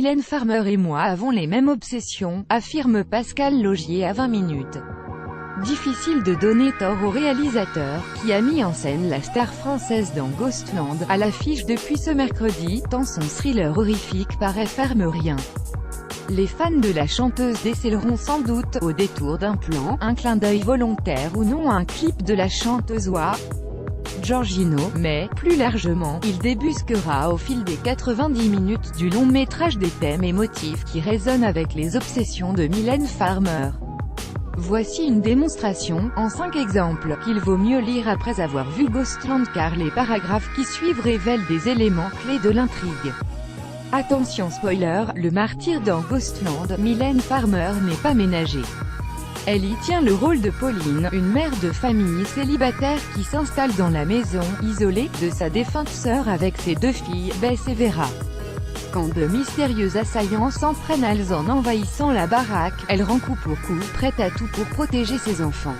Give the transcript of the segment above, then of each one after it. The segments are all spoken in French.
Mylène Farmer et moi avons les mêmes obsessions, affirme Pascal Laugier à 20 minutes. Difficile de donner tort au réalisateur, qui a mis en scène la star française dans Ghostland, à l'affiche depuis ce mercredi, tant son thriller horrifique paraît ferme-rien. Les fans de la chanteuse décèleront sans doute, au détour d'un plan, un clin d'œil volontaire ou non à un clip de la chanteuse Giorgino, mais, plus largement, il débusquera au fil des 90 minutes du long métrage des thèmes et motifs qui résonnent avec les obsessions de Mylène Farmer. Voici une démonstration, en 5 exemples, qu'il vaut mieux lire après avoir vu Ghostland car les paragraphes qui suivent révèlent des éléments clés de l'intrigue. Attention spoiler, le martyr dans Ghostland, Mylène Farmer n'est pas ménagée. Elle y tient le rôle de Pauline, une mère de famille célibataire qui s'installe dans la maison, isolée, de sa défunte sœur avec ses 2 filles, Bess et Vera. Quand de mystérieux assaillants s'en prennent à elles en envahissant la baraque, elle rend coup pour coup, prête à tout pour protéger ses enfants.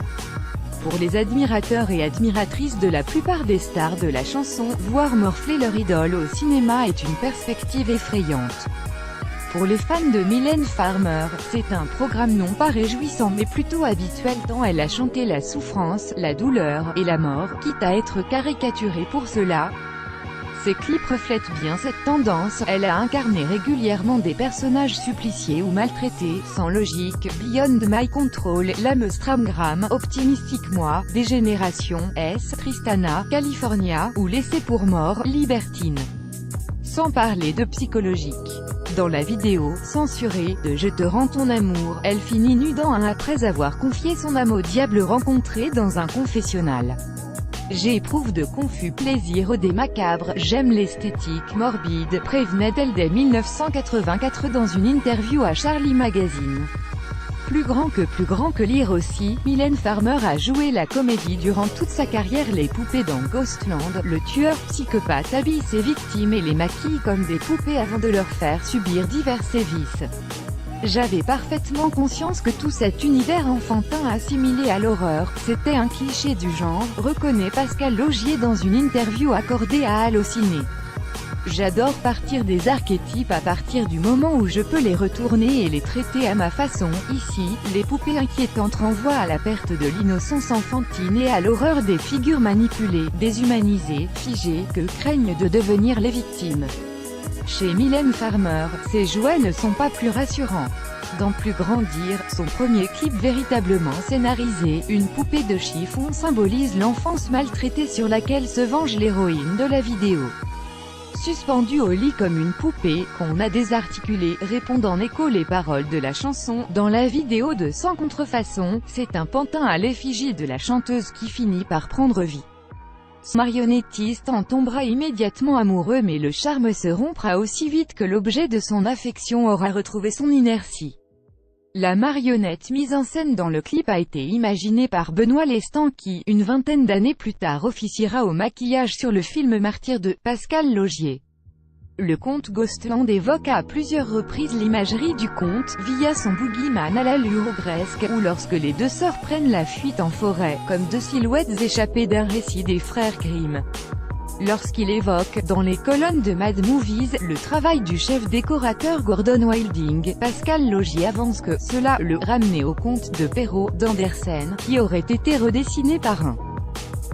Pour les admirateurs et admiratrices de la plupart des stars de la chanson, voir morfler leur idole au cinéma est une perspective effrayante. Pour les fans de Mylène Farmer, c'est un programme non pas réjouissant mais plutôt habituel tant elle a chanté la souffrance, la douleur, et la mort, quitte à être caricaturée pour cela. Ses clips reflètent bien cette tendance, elle a incarné régulièrement des personnages suppliciés ou maltraités, sans logique, Beyond My Control, l'Amstramgram, Optimistic Moi, Dégénération, S, Tristana, California, ou Laissé pour mort, Libertine. Sans parler de psychologique. Dans la vidéo, censurée, de Je te rends ton amour, elle finit nue dans un après avoir confié son âme au diable rencontré dans un confessionnal. J'éprouve de confus plaisirs des macabres, j'aime l'esthétique morbide, prévenait-elle dès 1984 dans une interview à Charlie Magazine. Plus grand que lire aussi, Mylène Farmer a joué la comédie durant toute sa carrière. Les poupées dans Ghostland, le tueur psychopathe habille ses victimes et les maquille comme des poupées avant de leur faire subir divers sévices. J'avais parfaitement conscience que tout cet univers enfantin assimilé à l'horreur, c'était un cliché du genre, reconnaît Pascal Laugier dans une interview accordée à Allociné. J'adore partir des archétypes à partir du moment où je peux les retourner et les traiter à ma façon. Ici, les poupées inquiétantes renvoient à la perte de l'innocence enfantine et à l'horreur des figures manipulées, déshumanisées, figées, que craignent de devenir les victimes. Chez Mylène Farmer, ses jouets ne sont pas plus rassurants. Dans Plus grandir, son premier clip véritablement scénarisé, une poupée de chiffon symbolise l'enfance maltraitée sur laquelle se venge l'héroïne de la vidéo. Suspendue au lit comme une poupée, qu'on a désarticulée, répondent en écho les paroles de la chanson. Dans la vidéo de Sans contrefaçon, c'est un pantin à l'effigie de la chanteuse qui finit par prendre vie. Son marionnettiste en tombera immédiatement amoureux mais le charme se rompra aussi vite que l'objet de son affection aura retrouvé son inertie. La marionnette mise en scène dans le clip a été imaginée par Benoît Lestan qui, une vingtaine d'années plus tard officiera au maquillage sur le film Martyr de Pascal Laugier. Le conte Ghostland évoque à plusieurs reprises l'imagerie du conte, via son boogeyman à l'allure ogresque, ou lorsque les 2 sœurs prennent la fuite en forêt, comme 2 silhouettes échappées d'un récit des frères Grimm. Lorsqu'il évoque, dans les colonnes de Mad Movies, le travail du chef décorateur Gordon Wilding, Pascal Laugier avance que cela le ramenait au conte de Perrault, d'Andersen, qui aurait été redessiné par un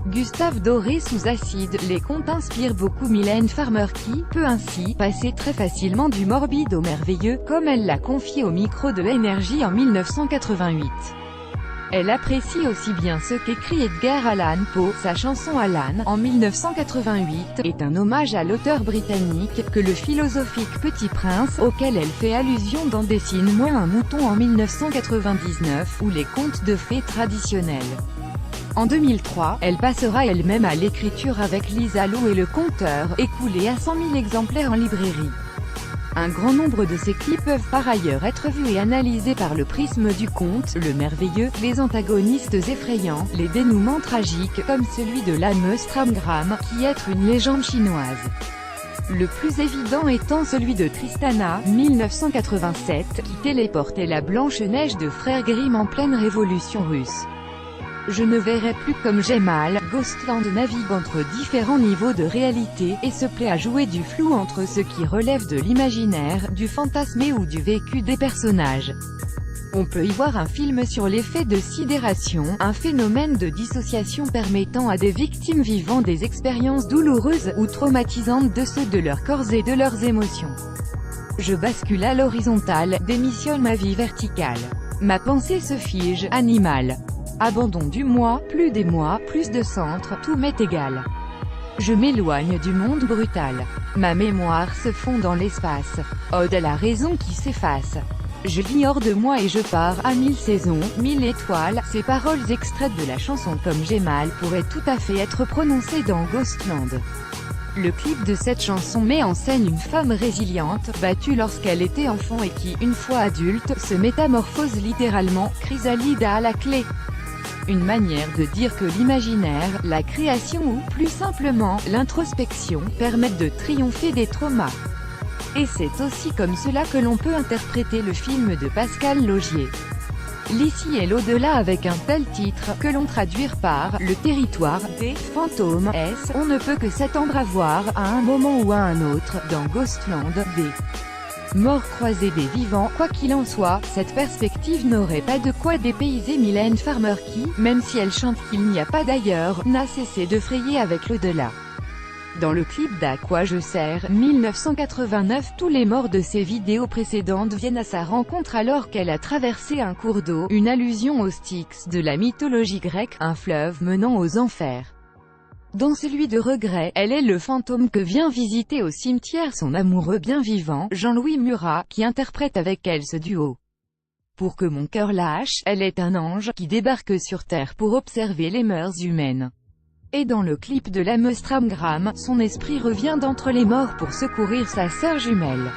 Gustave Doré sous acide. Les contes inspirent beaucoup Mylène Farmer qui peut ainsi passer très facilement du morbide au merveilleux, comme elle l'a confié au micro de Énergie en 1988. Elle apprécie aussi bien ce qu'écrit Edgar Allan Poe. Sa chanson Alan, en 1988, est un hommage à l'auteur britannique, que le philosophique Petit Prince, auquel elle fait allusion dans Dessine-moi un mouton en 1999, ou les contes de fées traditionnels. En 2003, elle passera elle-même à l'écriture avec Lisa Lou et le conteur, écoulé à 100 000 exemplaires en librairie. Un grand nombre de ces clips peuvent par ailleurs être vus et analysés par le prisme du conte, le merveilleux, les antagonistes effrayants, les dénouements tragiques, comme celui de l'Amstramgram, qui est une légende chinoise. Le plus évident étant celui de Tristana, 1987, qui téléportait la Blanche-Neige de Frères Grimm en pleine révolution russe. Je ne verrai plus comme j'ai mal. Ghostland navigue entre différents niveaux de réalité, et se plaît à jouer du flou entre ce qui relève de l'imaginaire, du fantasmé ou du vécu des personnages. On peut y voir un film sur l'effet de sidération, un phénomène de dissociation permettant à des victimes vivant des expériences douloureuses ou traumatisantes de ceux de leurs corps et de leurs émotions. Je bascule à l'horizontale, démissionne ma vie verticale. Ma pensée se fige, animal. Abandon du moi, plus des moi, plus de centre, tout m'est égal. Je m'éloigne du monde brutal. Ma mémoire se fond dans l'espace. Ode à la raison qui s'efface. Je vis hors de moi et je pars à 1000 saisons, 1000 étoiles. Ces paroles extraites de la chanson Comme j'ai mal pourraient tout à fait être prononcées dans Ghostland. Le clip de cette chanson met en scène une femme résiliente, battue lorsqu'elle était enfant et qui, une fois adulte, se métamorphose littéralement. Chrysalida à la clé. Une manière de dire que l'imaginaire, la création ou, plus simplement, l'introspection, permettent de triompher des traumas. Et c'est aussi comme cela que l'on peut interpréter le film de Pascal Laugier. L'ici et l'au-delà avec un tel titre, que l'on traduire par « Le territoire des fantômes » on ne peut que s'attendre à voir, à un moment ou à un autre, dans Ghostland, des morts croisés des vivants. Quoi qu'il en soit, cette perspective n'aurait pas de quoi dépayser Mylène Farmer qui, même si elle chante qu'il n'y a pas d'ailleurs, n'a cessé de frayer avec l'au-delà. Dans le clip d'À quoi je sers, 1989, tous les morts de ses vidéos précédentes viennent à sa rencontre alors qu'elle a traversé un cours d'eau, une allusion aux Styx de la mythologie grecque, un fleuve menant aux enfers. Dans celui de Regret, elle est le fantôme que vient visiter au cimetière son amoureux bien vivant, Jean-Louis Murat, qui interprète avec elle ce duo. Pour que mon cœur lâche, elle est un ange, qui débarque sur Terre pour observer les mœurs humaines. Et dans le clip de l'Amstramgram, son esprit revient d'entre les morts pour secourir sa sœur jumelle.